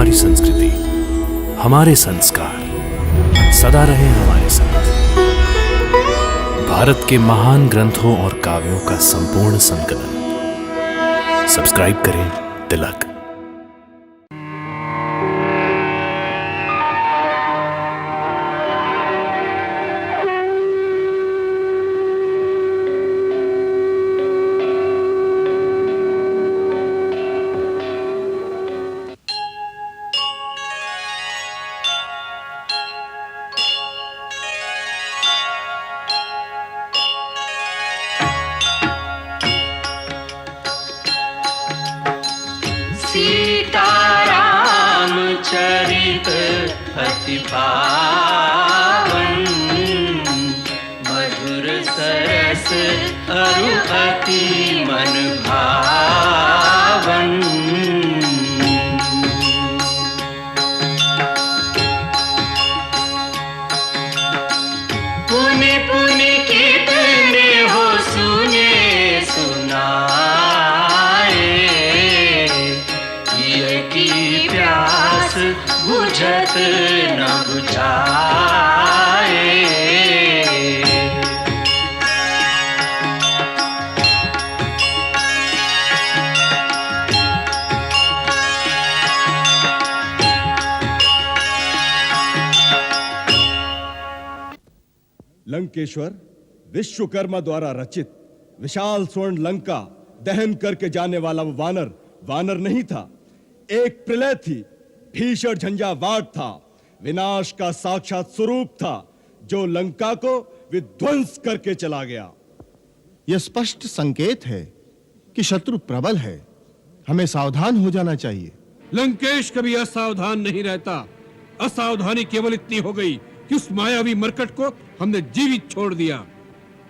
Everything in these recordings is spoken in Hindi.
हमारी संस्कृति, हमारे संस्कार सदा रहे हमारे साथ। भारत के महान ग्रंथों और काव्यों का संपूर्ण संकलन। सब्सक्राइब करें तिलक। सीताराम चरित अति पावन, मधुर सरस अरु अति मन भावन। पुनि पुनि कितने हो सुने सुनाए, की प्यास बुझत न बुझाए। लंकेश्वर विश्वकर्मा द्वारा रचित विशाल स्वर्ण लंका दहन करके जाने वाला वो वानर नहीं था, एक प्रलय थी, भीषण झंझावात था, विनाश का साक्षात स्वरूप था, जो लंका को विध्वंस करके चला गया। यह स्पष्ट संकेत है कि शत्रु प्रबल है, हमें सावधान हो जाना चाहिए। लंकेश कभी असावधान नहीं रहता। असावधानी केवल इतनी हो गई कि उस मायावी मरकट को हमने जीवित छोड़ दिया।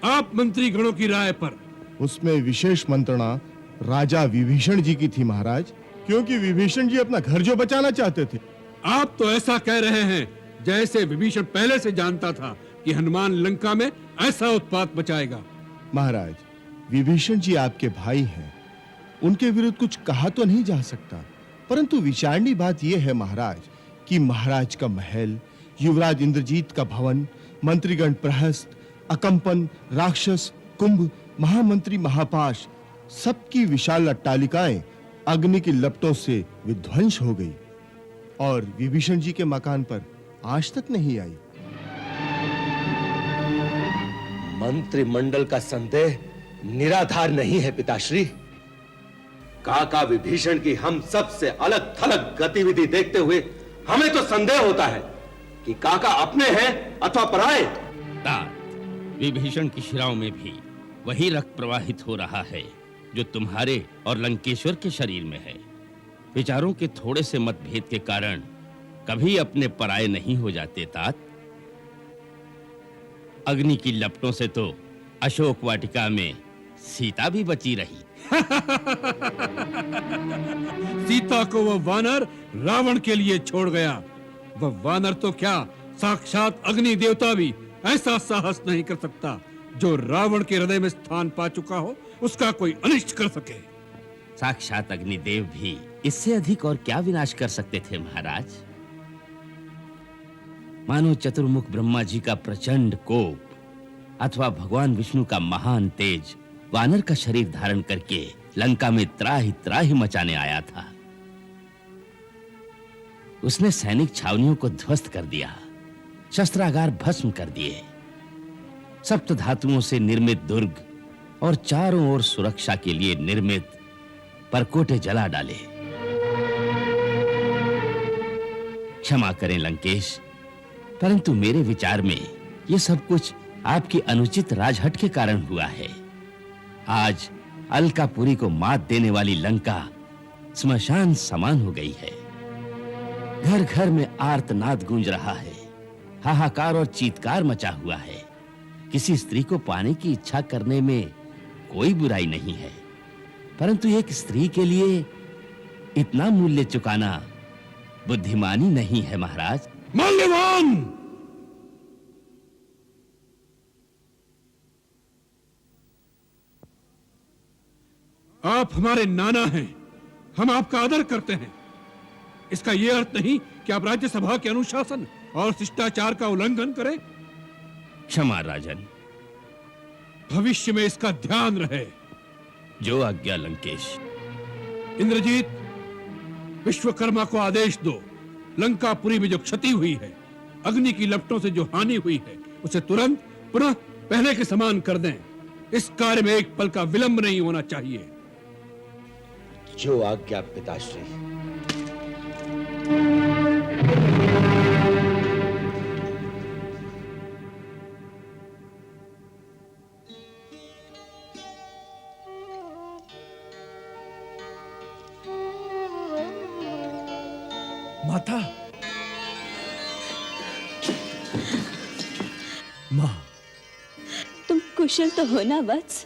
आप मंत्री गणों की राय पर। उसमें विशेष मंत्रणा राजा विभीषण जी की थी महाराज, क्योंकि विभीषण जी अपना घर जो बचाना चाहते थे। आप तो ऐसा कह रहे हैं जैसे विभीषण पहले से जानता था कि हनुमान लंका में ऐसा उत्पात मचाएगा। महाराज, विभीषण जी आपके भाई हैं, उनके विरुद्ध कुछ कहा तो नहीं जा सकता, परंतु विचारणी बात यह है महाराज कि महाराज का महल, युवराज इंद्रजीत का भवन, मंत्रीगण प्रहस्त, अकंपन, राक्षस, कुंभ, महामंत्री महापाश, सबकी विशाल अट्टालिकाएं अग्नि की लपटों से विध्वंस हो गई और विभीषण जी के मकान पर आज तक नहीं आई। मंत्रिमंडल का संदेह निराधार नहीं है पिताश्री। काका विभीषण की हम सबसे अलग थलग गतिविधि देखते हुए हमें तो संदेह होता है कि काका अपने हैं अथवा पराये। विभीषण की शिराओं में भी वही रक्त प्रवाहित हो रहा है जो तुम्हारे और लंकेश्वर के शरीर में है। विचारों के थोड़े से मतभेद के कारण कभी अपने पराये नहीं हो जाते तात। अग्नि की लपटों से तो अशोक वाटिका में सीता भी बची रही। सीता को वह वानर रावण के लिए छोड़ गया। वह वानर तो क्या, साक्षात अग्नि देवता भी ऐसा साहस नहीं कर सकता जो रावण के हृदय में स्थान पा चुका हो उसका कोई अनिष्ट कर सके। साक्षात अग्निदेव भी इससे अधिक और क्या विनाश कर सकते थे महाराज। मानो चतुर्मुख ब्रह्मा जी का प्रचंड कोप अथवा भगवान विष्णु का महान तेज वानर का शरीर धारण करके लंका में त्राहि त्राहि मचाने आया था। उसने सैनिक छावनियों को ध्वस्त कर दिया, शस्त्रागार भस्म कर दिए, सप्त धातुओं से निर्मित दुर्ग और चारों ओर सुरक्षा के लिए निर्मित परकोटे जला डाले। क्षमा करें लंकेश, परंतु मेरे विचार में यह सब कुछ आपकी अनुचित राजहट के कारण हुआ है। आज अलकापुरी को मात देने वाली लंका स्मशान समान हो गई है। घर घर में आर्तनाद गूंज रहा है, हाहाकार और चीत्कार मचा हुआ है। किसी स्त्री को पाने की इच्छा करने में कोई बुराई नहीं है, परंतु एक स्त्री के लिए इतना मूल्य चुकाना बुद्धिमानी नहीं है महाराज। माल्यवान, आप हमारे नाना हैं, हम आपका आदर करते हैं, इसका यह अर्थ नहीं कि आप राज्यसभा के अनुशासन और शिष्टाचार का उल्लंघन करें। क्षमा राजन। भविष्य में इसका ध्यान रहे। जो आज्ञा लंकेश। इंद्रजीत, विश्वकर्मा को आदेश दो, लंकापुरी में जो क्षति हुई है, अग्नि की लपटों से जो हानि हुई है, उसे तुरंत पुनः पहले के समान कर दें। इस कार्य में एक पल का विलंब नहीं होना चाहिए। जो आज्ञा पिताश्री। माता, मां, तुम कुशल तो हो ना वत्स?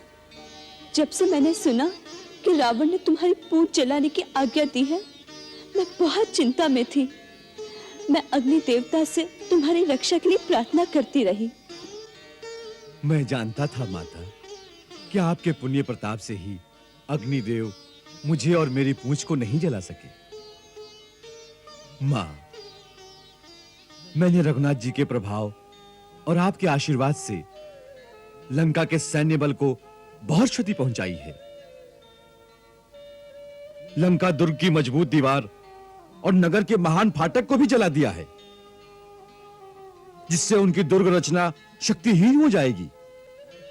जब से मैंने सुना कि रावण ने तुम्हारी पूंछ जलाने की आज्ञा दी है, मैं बहुत चिंता में थी। मैं अग्नि देवता से तुम्हारी रक्षा के लिए प्रार्थना करती रही। मैं जानता था माता कि आपके पुण्य प्रताप से ही अग्निदेव मुझे और मेरी पूंछ को नहीं जला सके। मां, मैंने रघुनाथ जी के प्रभाव और आपके आशीर्वाद से लंका के सैन्य बल को बहुत क्षति पहुंचाई है। लंका दुर्ग की मजबूत दीवार और नगर के महान फाटक को भी जला दिया है, जिससे उनकी दुर्ग रचना शक्तिहीन हो जाएगी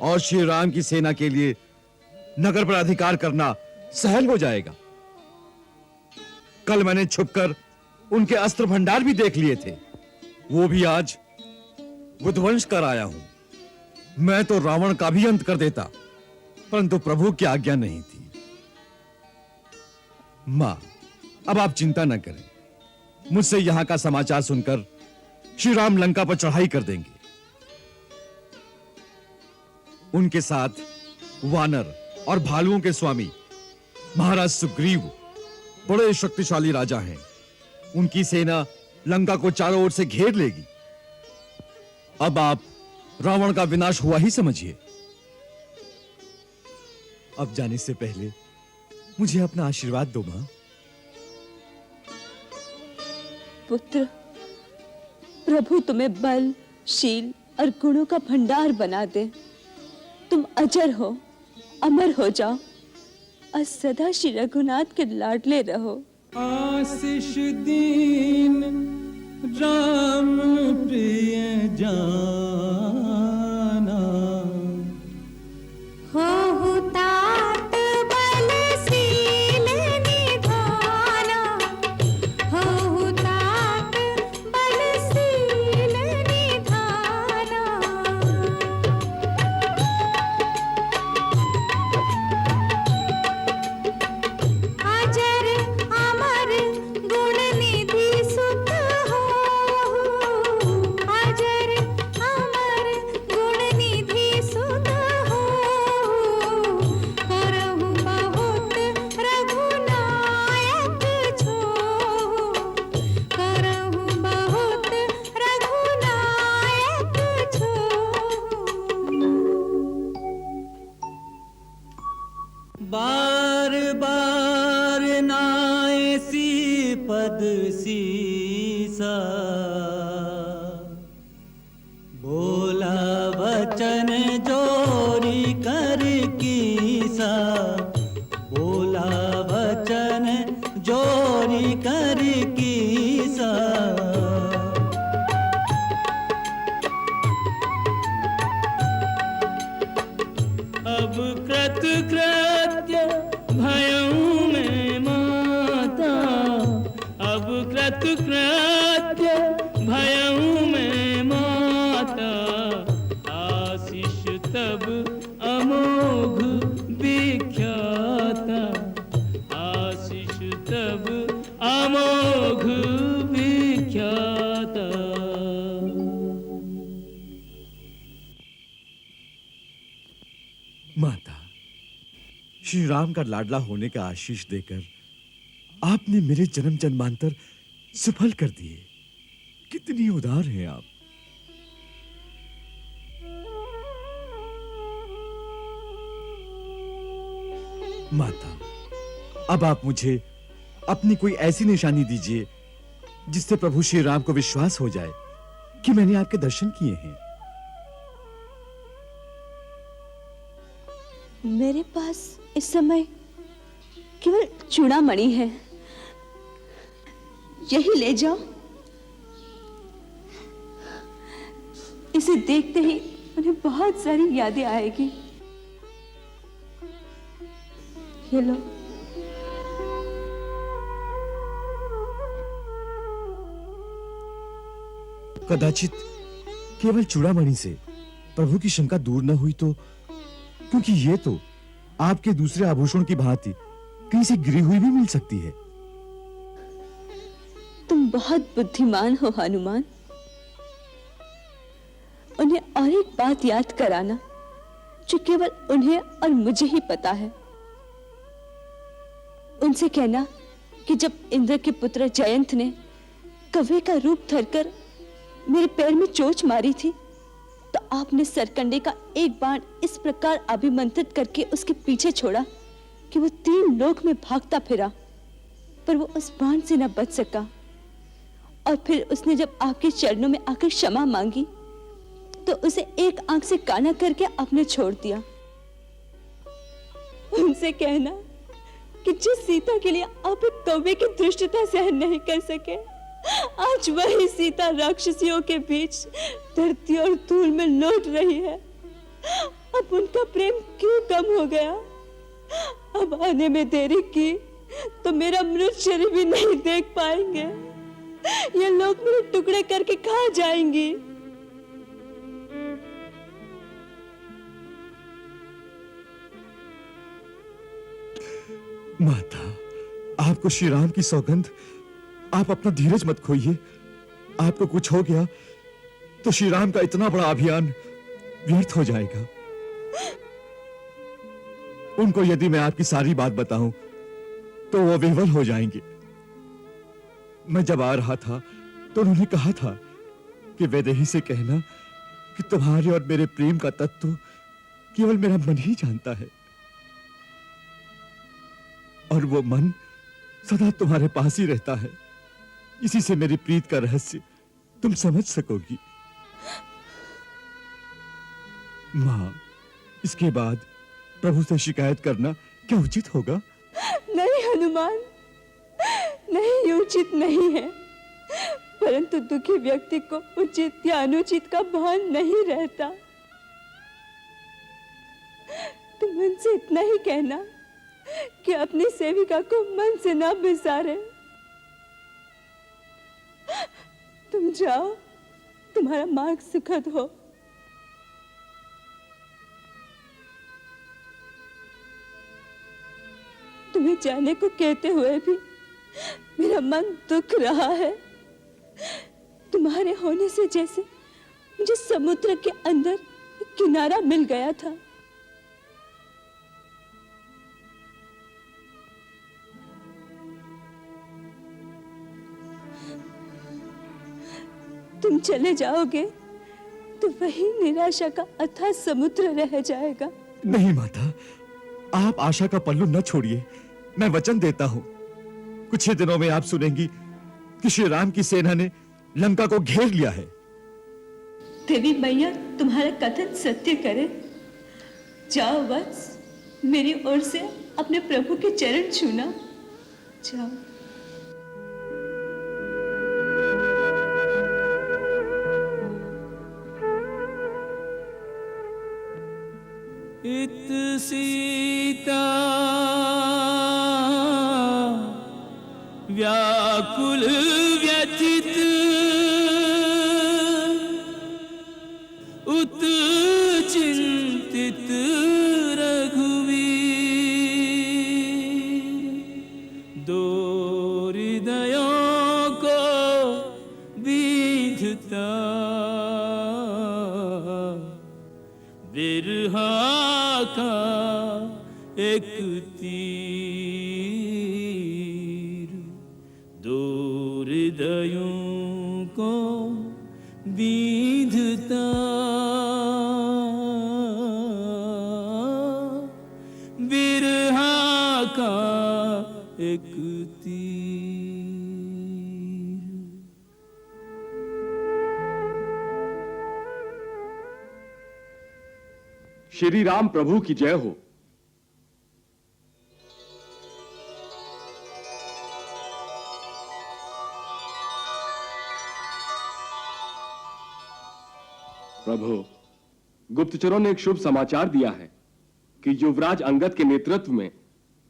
और श्री राम की सेना के लिए नगर पर अधिकार करना सहल हो जाएगा। कल मैंने छुपकर उनके अस्त्र भंडार भी देख लिए थे, वो भी आज विध्वंस कर आया हूं। मैं तो रावण का भी अंत कर देता, परंतु प्रभु की आज्ञा नहीं थी। मां, अब आप चिंता न करें। मुझसे यहां का समाचार सुनकर श्री राम लंका पर चढ़ाई कर देंगे। उनके साथ वानर और भालुओं के स्वामी महाराज सुग्रीव बड़े शक्तिशाली राजा हैं। उनकी सेना लंका को चारों ओर से घेर लेगी। अब आप रावण का विनाश हुआ ही समझिए। अब जाने से पहले मुझे अपना आशीर्वाद दो मां। पुत्र, प्रभु तुम्हें बल, शील और गुणों का भंडार बना दे। तुम अजर हो, अमर हो जाओ और सदा श्री रघुनाथ के लाडले रहो। आशीष दीन राम प्रिय जाना, हो तात बलशील निधाना, हो तात बलशील निधाना। अजर अमर गुण निधि सुत हो, अजर अमर गुण निधि सुत हो। करहु बहुत रघुनायक छो, करहु बहुत रघुनायक छो। बार बार नायसी पद सीसा, बोला वचन जोरी कर कीसा, बोला वचन जोरी कर कीसा। अब कृतकृत्य भयऊ में माता, अब कृतकृत्य भयऊ में माता। आशीष तब अमोघ विख्याता, आशीष तब अमोघ विख्याता। माता, श्री राम का लाडला होने का आशीष देकर आपने मेरे जन्म जन्मांतर सफल कर दिए। कितनी उदार हैं आप। माता, अब आप मुझे अपनी कोई ऐसी निशानी दीजिए जिससे प्रभु श्री राम को विश्वास हो जाए कि मैंने आपके दर्शन किए हैं। मेरे पास इस समय केवल चूड़ामणि है, यही ले जाओ। इसे देखते ही उन्हें बहुत सारी यादें आएगी। ये लो। कदाचित केवल चूड़ामणि से प्रभु की शंका दूर न हुई तो, क्योंकि ये तो आपके दूसरे आभूषण की भांति कहीं से गिरी हुई भी मिल सकती है। तुम बहुत बुद्धिमान हो हनुमान। उन्हें और एक बात याद कराना जो केवल उन्हें और मुझे ही पता है। उनसे कहना कि जब इंद्र के पुत्र जयंत ने कव्वे का रूप धरकर मेरे पैर में चोट मारी थी, तो आपने सरकंडे का एक बाण इस प्रकार अभिमंत्रित करके उसके पीछे छोड़ा कि वो 3 लोक में भागता फिरा, पर वो उस बाण से न बच सका। और फिर उसने जब आपके चरणों में आकर क्षमा मांगी तो उसे एक आंख से काना करके आपने छोड़ दिया। उनसे कहना कि जिस सीता के लिए आप एक कौवे की दुष्टता सहन नहीं कर सके, आज वही सीता राक्षसियों के बीच धरती और धूल में लौट रही है। अब उनका प्रेम क्यों कम हो गया? अब आने में देरी की तो मेरा मृत शरीर भी नहीं देख पाएंगे। ये लोग मेरे टुकड़े करके कहाँ जाएंगी? माता, आपको श्री राम की सौगंध, आप अपना धीरज मत खोइए। आपको कुछ हो गया तो श्री राम का इतना बड़ा अभियान व्यर्थ हो जाएगा। उनको यदि मैं आपकी सारी बात बताऊं तो वो विह्वल हो जाएंगे। मैं जब आ रहा था तो उन्होंने कहा था कि वैदेही से कहना कि तुम्हारे और मेरे प्रेम का तत्व केवल मेरा मन ही जानता है, और वो मन सदा तुम्हारे पास ही रहता है। इसी से मेरी प्रीत का रहस्य तुम समझ सकोगी। मां, इसके बाद प्रभु से शिकायत करना क्या उचित होगा? नहीं हनुमान, नहीं, उचित नहीं है। परंतु दुखी व्यक्ति को उचित या अनुचित का भान नहीं रहता। तुम उनसे इतना ही कहना कि अपनी सेविका को मन से ना बिसारे। तुम जाओ, तुम्हारा मार्ग सुखद हो। तुम्हें जाने को कहते हुए भी मेरा मन दुख रहा है। तुम्हारे होने से जैसे मुझे समुद्र के अंदर एक किनारा मिल गया था। तुम चले जाओगे तो वही निराशा का अथाह समुद्र रह जाएगा। नहीं माता, आप आशा का पल्लू न छोड़िए। मैं वचन देता हूं, कुछ ही दिनों में आप सुनेंगी कि श्री राम की सेना ने लंका को घेर लिया है। देवी मैया तुम्हारा कथन सत्य करे। जाओ वत्स, मेरी ओर से अपने प्रभु के चरण छूना। जाओ। इत सीता व्याकुल व्यथित उत चिंतित रघुवीर, दो हृदयों को बीधता बिरहा का एक तीर, दो हृदयों को बीधता बिरहा का एक तीर। श्री राम प्रभु की जय हो। प्रभु, गुप्तचरों ने एक शुभ समाचार दिया है कि युवराज अंगद के नेतृत्व में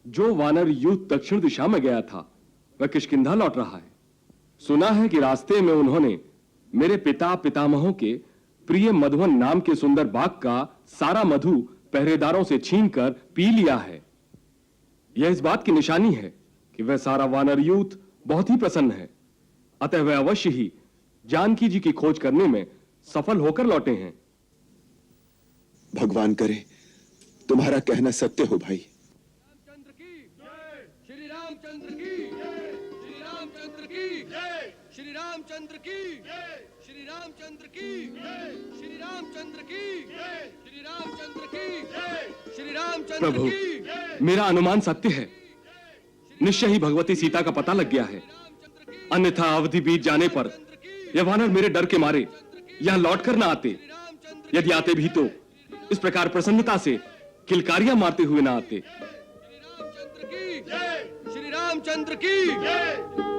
जो वानर यूथ दक्षिण दिशा में गया था वह किष्किंधा लौट रहा है। सुना है कि रास्ते में उन्होंने मेरे पिता पितामहों के प्रिय मधुवन नाम के सुंदर बाग का सारा मधु पहरेदारों से छीनकर पी लिया है। यह इस बात की निशानी है कि वह सारा वानर यूथ बहुत ही प्रसन्न है। अतः वह अवश्य ही जानकी जी की खोज करने में सफल होकर लौटे हैं। भगवान करे तुम्हारा कहना सत्य हो भाई। रामचंद्र की जय, श्री रामचंद्र की जय, श्री रामचंद्र की जय, श्री रामचंद्र की जय, श्री रामचंद्र की जय, श्री रामचंद्र की जय, श्री रामचंद्र की जय, श्री रामचंद्र प्रभु, की जय। मेरा अनुमान सत्य है। निश्चय ही भगवती सीता का पता लग गया है। अन्यथा अवधि बीत जाने पर यह वानर मेरे डर के मारे यहां लौट कर ना आते। यदि आते भी तो इस प्रकार प्रसन्नता से किलकारियां मारते हुए ना आते। रामचंद्र की जय, श्री रामचंद्र की जय।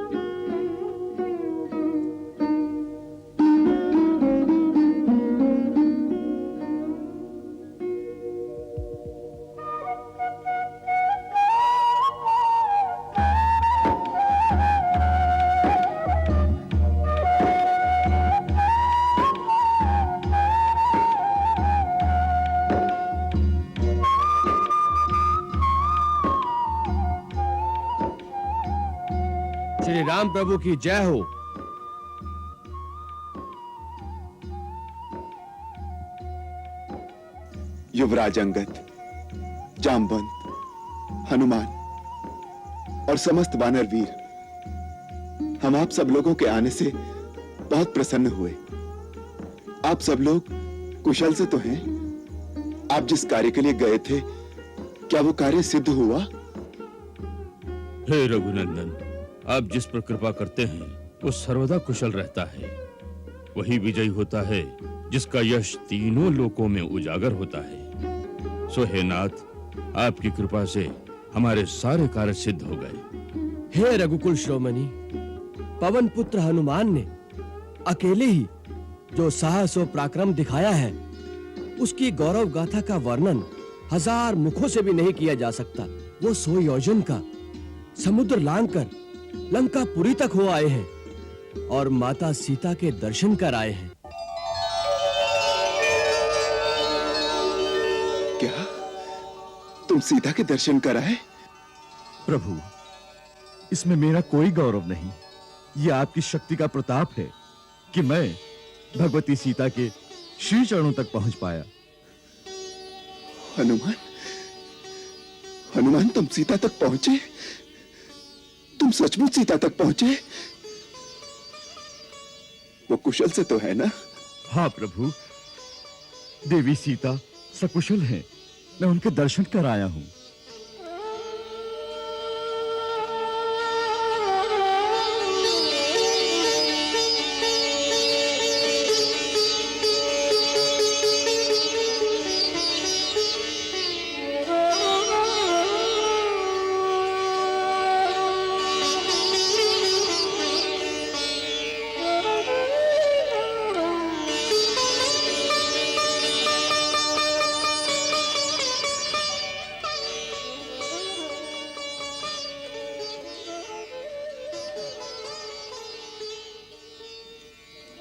श्री राम प्रभु की जय हो। युवराज अंगद, जामवंत, हनुमान और समस्त वानर वीर, हम आप सब लोगों के आने से बहुत प्रसन्न हुए। आप सब लोग कुशल से तो हैं? आप जिस कार्य के लिए गए थे, क्या वो कार्य सिद्ध हुआ? हे रघुनंदन, आप जिस पर कृपा करते हैं वो सर्वदा कुशल रहता है। वही विजयी होता है जिसका यश तीनों लोकों में उजागर होता है। सो हे नाथ, आपकी कृपा से हमारे सारे कार्य सिद्ध हो गए। हे रघुकुल श्रोमणी, पवन पुत्र हनुमान ने अकेले ही जो साहस और पराक्रम दिखाया है, उसकी गौरव गाथा का वर्णन 1000 मुखों से भी नहीं किया जा सकता। वो 100 योजन का समुद्र लांघकर लंकापुरी तक हो आए हैं और माता सीता के दर्शन कर आए हैं। क्या तुम सीता के दर्शन कर आए? प्रभु, इसमें मेरा कोई गौरव नहीं। यह आपकी शक्ति का प्रताप है कि मैं भगवती सीता के श्री चरणों तक पहुंच पाया। हनुमान, हनुमान तुम सीता तक पहुंचे? तुम सचमुच सीता तक पहुंचे? वो कुशल से तो है ना? हाँ प्रभु, देवी सीता सकुशल हैं। मैं उनके दर्शन कर आया हूं।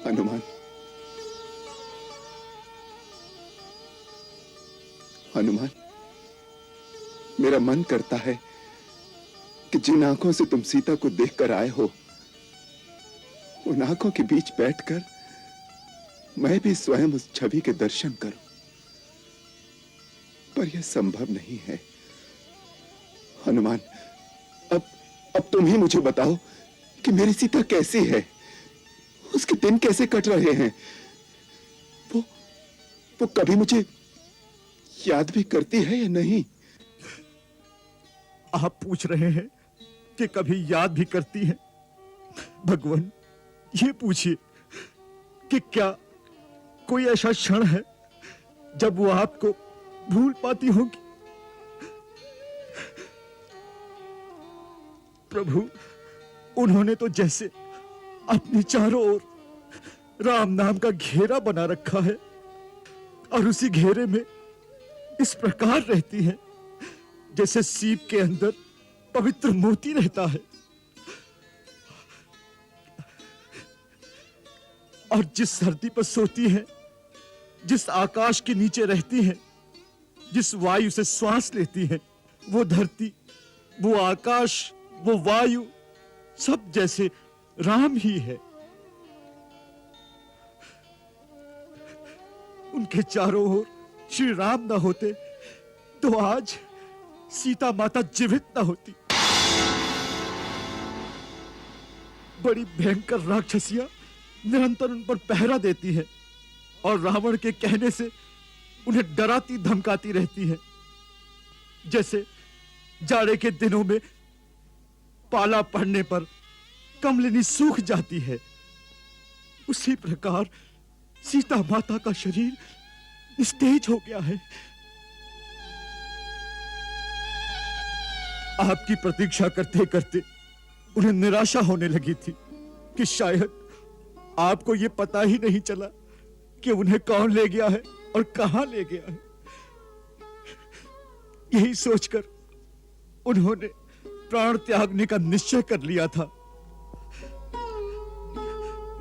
हनुमान, हनुमान, मेरा मन करता है कि जिन आंखों से तुम सीता को देखकर आए हो, उन आंखों के बीच बैठकर मैं भी स्वयं उस छवि के दर्शन करूं, पर यह संभव नहीं है। हनुमान, अब तुम ही मुझे बताओ कि मेरी सीता कैसी है, उसके दिन कैसे कट रहे हैं। वो कभी मुझे याद भी करती है या नहीं? आप पूछ रहे हैं कि कभी याद भी करती हैं? भगवान, ये पूछिए कि क्या कोई ऐसा क्षण है जब वो आपको भूल पाती होंगी। प्रभु, उन्होंने तो जैसे अपने चारों ओर राम नाम का घेरा बना रखा है और उसी घेरे में इस प्रकार रहती है जैसे सीप के अंदर पवित्र मोती रहता है। और जिस धरती पर सोती है, जिस आकाश के नीचे रहती है, जिस वायु से श्वास लेती है, वो धरती, वो आकाश, वो वायु सब जैसे राम ही है। उनके चारों ओर श्री राम न होते तो आज सीता माता जीवित न होती। बड़ी भयंकर राक्षसियां निरंतर उन पर पहरा देती है और रावण के कहने से उन्हें डराती धमकाती रहती है। जैसे जाड़े के दिनों में पाला पड़ने पर कमलिनी सूख जाती है, उसी प्रकार सीता माता का शरीर निस्तेज हो गया है। आपकी प्रतीक्षा करते करते उन्हें निराशा होने लगी थी कि शायद आपको यह पता ही नहीं चला कि उन्हें कौन ले गया है और कहां ले गया है। यही सोचकर उन्होंने प्राण त्यागने का निश्चय कर लिया था।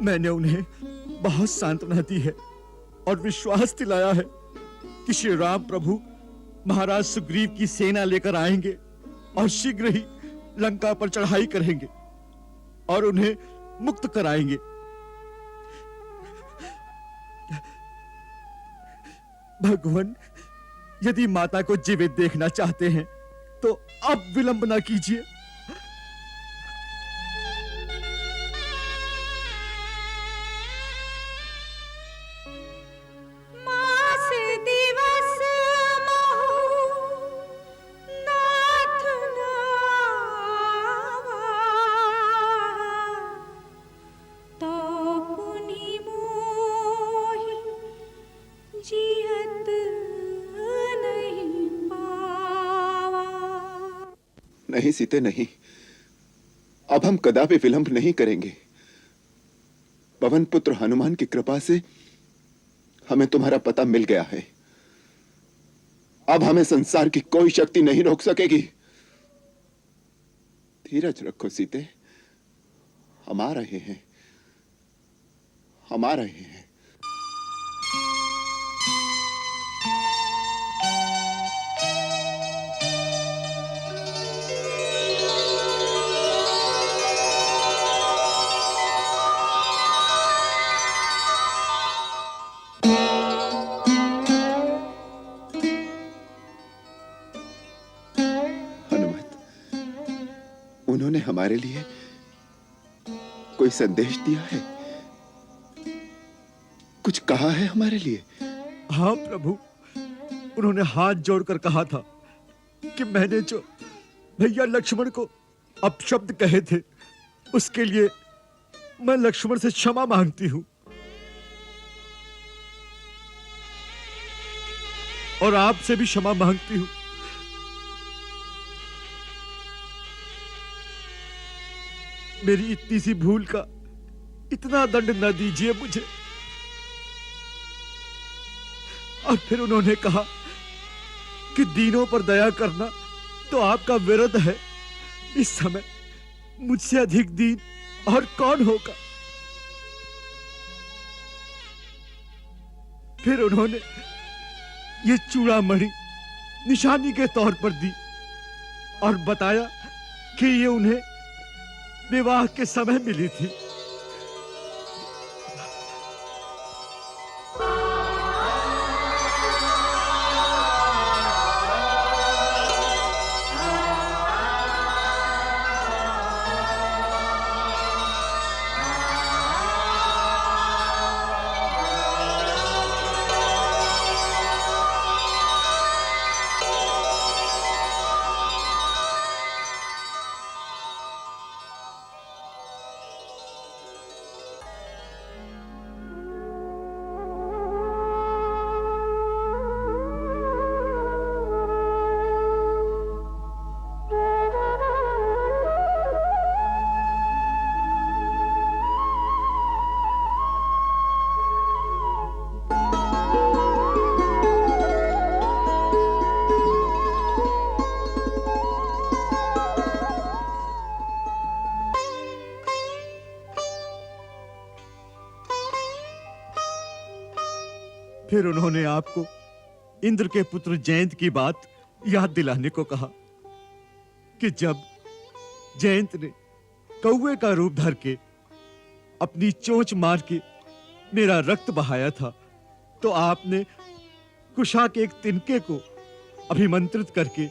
मैंने उन्हें बहुत सांत्वना दी है और विश्वास दिलाया है कि श्री राम प्रभु महाराज सुग्रीव की सेना लेकर आएंगे और शीघ्र ही लंका पर चढ़ाई करेंगे और उन्हें मुक्त कराएंगे। भगवान, यदि माता को जीवित देखना चाहते हैं तो अब विलंब ना कीजिए। मास दिवस महु नाथ नावा, तो पुनि मोहि जियत नहीं पावा। नहीं सीते, नहीं, अब हम कदापि विलंब नहीं करेंगे। पवन पुत्र हनुमान की कृपा से हमें तुम्हारा पता मिल गया है। अब हमें संसार की कोई शक्ति नहीं रोक सकेगी। धीरज रखो सीते, हम आ रहे हैं, हम आ रहे हैं। उन्होंने हमारे लिए कोई संदेश दिया है, कुछ कहा है हमारे लिए? हाँ प्रभु, उन्होंने हाथ जोड़कर कहा था कि मैंने जो भैया लक्ष्मण को अपशब्द कहे थे उसके लिए मैं लक्ष्मण से क्षमा मांगती हूं और आपसे भी क्षमा मांगती हूं। मेरी इतनी सी भूल का इतना दंड न दीजिए मुझे। और फिर उन्होंने कहा कि दीनों पर दया करना तो आपका विरध है। इस समय मुझसे अधिक दीन और कौन होगा। फिर उन्होंने ये चूड़ामणि निशानी के तौर पर दी और बताया कि ये उन्हें विवाह के समय मिली थी। फिर उन्होंने आपको इंद्र के पुत्र जयंत की बात याद दिलाने को कहा कि जब जयंत ने कौवे का रूप धर के अपनी चोंच मार के मेरा रक्त बहाया था, तो आपने कुशा के एक तिनके को अभिमंत्रित करके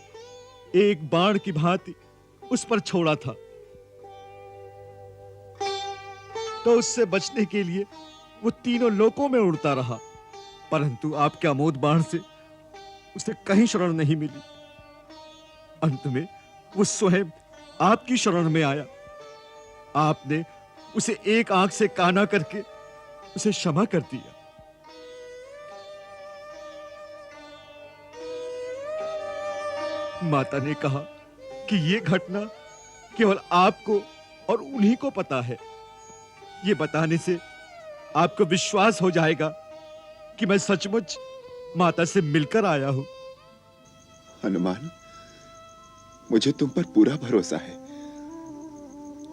एक बाण की भांति उस पर छोड़ा था। तो उससे बचने के लिए वो तीनों लोकों में उड़ता रहा, परंतु आपके अमोद बाण से उसे कहीं शरण नहीं मिली। अंत में वो स्वयं आपकी शरण में आया। आपने उसे एक आंख से काना करके उसे क्षमा कर दिया। माता ने कहा कि यह घटना केवल आपको और उन्हीं को पता है। ये बताने से आपको विश्वास हो जाएगा कि मैं सचमुच माता से मिलकर आया हूं। हनुमान, मुझे तुम पर पूरा भरोसा है।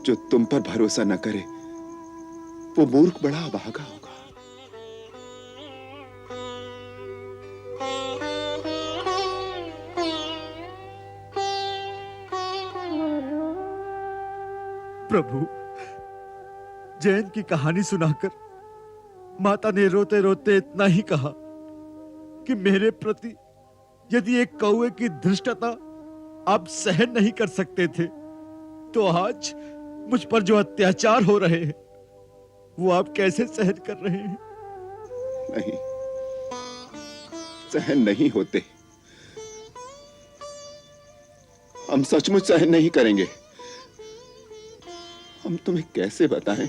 जो तुम पर भरोसा न करे वो मूर्ख बड़ा अभागा होगा। प्रभु, जयंत की कहानी सुनाकर माता ने रोते रोते इतना ही कहा कि मेरे प्रति यदि एक कौवे की धृष्टता आप सहन नहीं कर सकते थे, तो आज मुझ पर जो अत्याचार हो रहे हैं वो आप कैसे सहन कर रहे हैं? नहीं, सहन नहीं होते। हम सचमुच सहन नहीं करेंगे। हम तुम्हें कैसे बताएं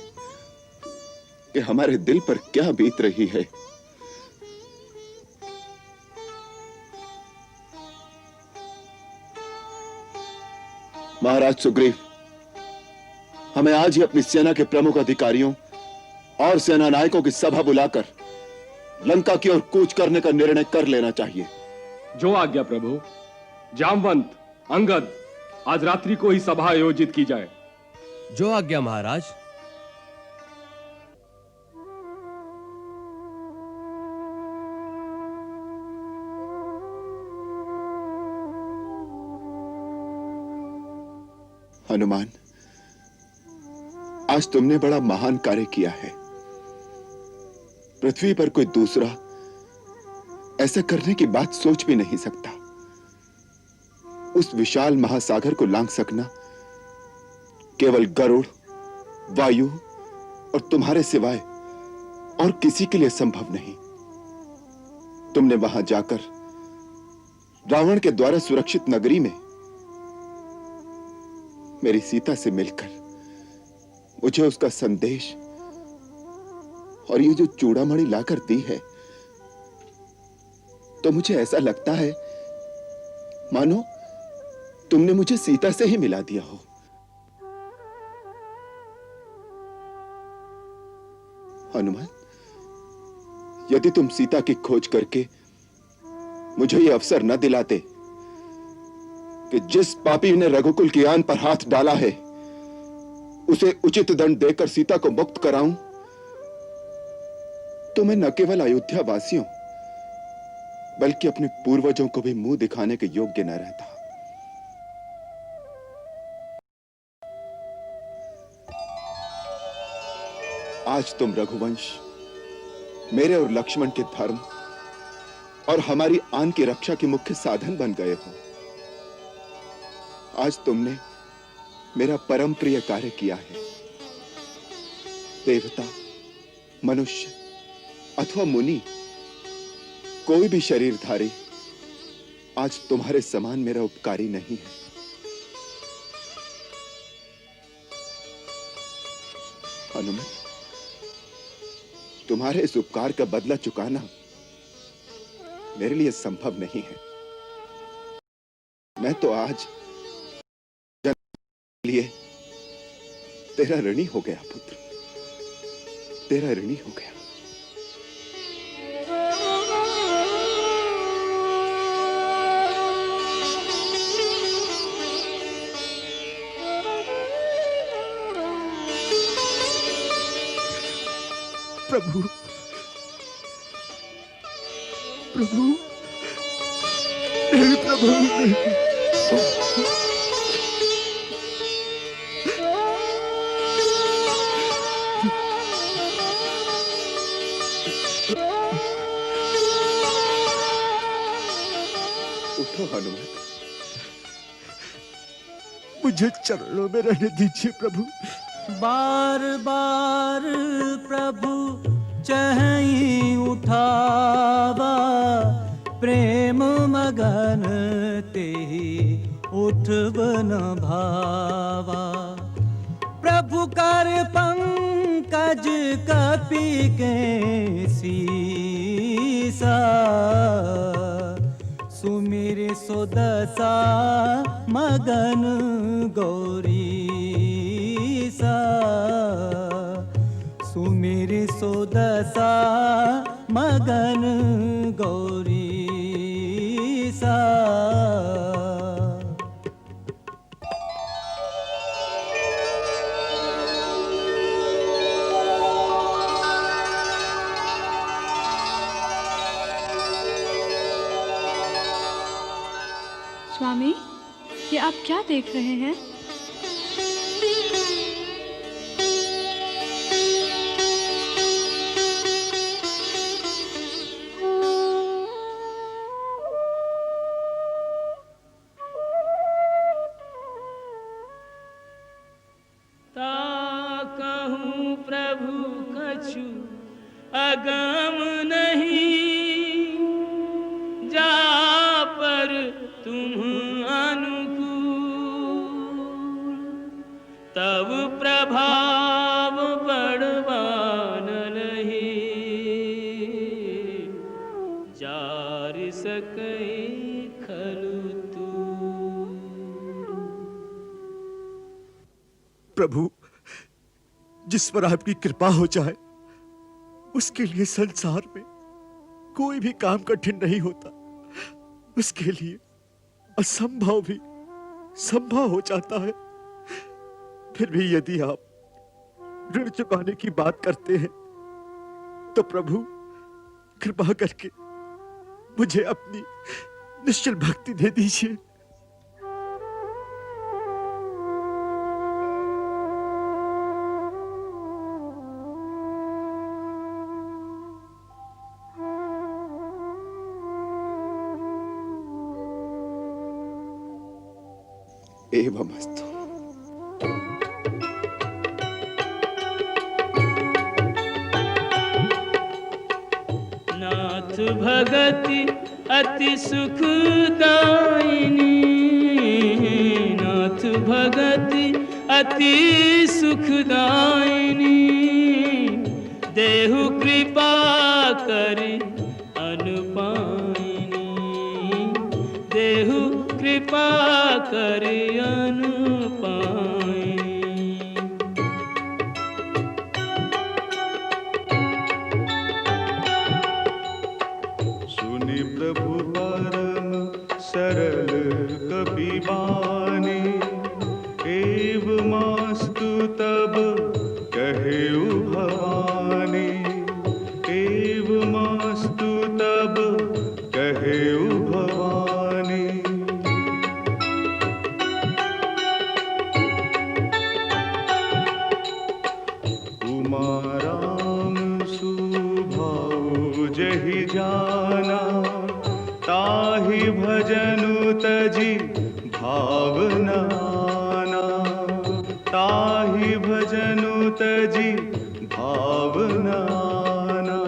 कि हमारे दिल पर क्या बीत रही है। महाराज सुग्रीव, हमें आज ही अपनी सेना के प्रमुख अधिकारियों और सेना नायकों की सभा बुलाकर लंका की ओर कूच करने का निर्णय कर लेना चाहिए। जो आज्ञा प्रभु। जामवंत, अंगद, आज रात्रि को ही सभा आयोजित की जाए। जो आज्ञा महाराज। हनुमान, आज तुमने बड़ा महान कार्य किया है। पृथ्वी पर कोई दूसरा ऐसा करने की बात सोच भी नहीं सकता। उस विशाल महासागर को लांघ सकना केवल गरुड़, वायु और तुम्हारे सिवाय और किसी के लिए संभव नहीं। तुमने वहां जाकर रावण के द्वारा सुरक्षित नगरी में मेरी सीता से मिलकर मुझे उसका संदेश और ये जो चूड़ामणि लाकर दी है, तो मुझे ऐसा लगता है मानो तुमने मुझे सीता से ही मिला दिया हो। हनुमान, यदि तुम सीता की खोज करके मुझे यह अवसर न दिलाते कि जिस पापी ने रघुकुल की आन पर हाथ डाला है उसे उचित दंड देकर सीता को मुक्त कराऊं, तो मैं न केवल अयोध्या वासियों बल्कि अपने पूर्वजों को भी मुंह दिखाने के योग्य न रहता। आज तुम रघुवंश, मेरे और लक्ष्मण के धर्म और हमारी आन की रक्षा के मुख्य साधन बन गए हो। आज तुमने मेरा परम प्रिय कार्य किया है। देवता, मनुष्य अथवा मुनि, कोई भी शरीरधारी आज तुम्हारे समान मेरा उपकारी नहीं है। हनुमान, तुम्हारे इस उपकार का बदला चुकाना मेरे लिए संभव नहीं है। मैं तो आज लिए तेरा ऋणी हो गया पुत्र, तेरा ऋणी हो गया। प्रभु, प्रभु, नहीं प्रभु, नहीं। उठो हनुमान, मुझे चरणों में रहने दीजिए प्रभु। बार बार प्रभु चहीं उठावा, प्रेम मगन तेहि उठब न भावा। प्रभु कर पंकज कपि के सीसा, सुमिर सुदशा मगन गौरीसा। सुमिर सुदशा मगन गौरीसा। स्वामी, ये आप क्या देख रहे हैं? कहूँ प्रभु कछु अगम नहीं, जा पर तुम अनुकूल। तब प्रभाव बड़वान नहीं, जार सकै खलु तू। प्रभु, जिस पर आपकी कृपा हो जाए उसके लिए संसार में कोई भी काम कठिन नहीं होता। उसके लिए असंभव भी संभव हो जाता है। फिर भी यदि आप ऋण चुकाने की बात करते हैं तो प्रभु कृपा करके मुझे अपनी निश्चल भक्ति दे दीजिए। एवमस्तु। नाथ भगति अति सुखदायिनी, नाथ भगति अति सुखदायिनी। देहु कृपा करि अनुपायिनी, देहु कृपा करि अनुपायिनी। सुनि प्रभु परम सरल कपि बानी, एवमास्तु तब कहेउ भवानी। एवमास्तु तब कहेउ भवानी। उमा राम सुभाऊ जहि जाना, ताहि भजनु तजि भावना आना। ताहि भजनु तजि भावना आना।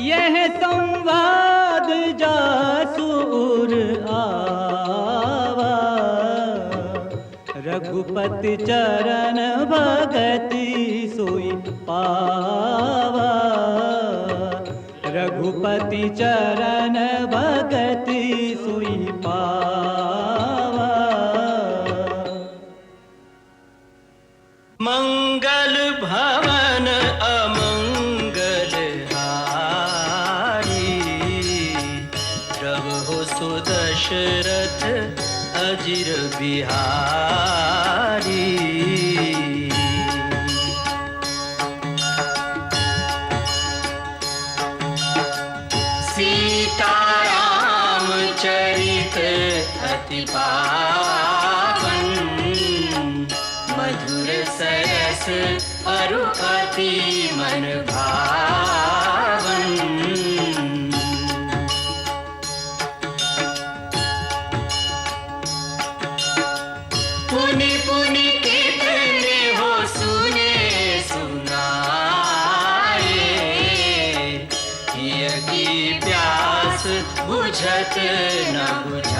यह संवाद जासुर आवा, रघुपति चरण भगति सोई पावा। रघुपति चरण भगति सोई पावा। मंगल भवन अमंगल हारी, प्रभु सुदशरथ अजिर बिहारी। अति पावन मधुर सरस अरु अति मन भावन। पुनि पुनि कितने हो सुने सुनाए, हिय की प्यास बुझत न बुझ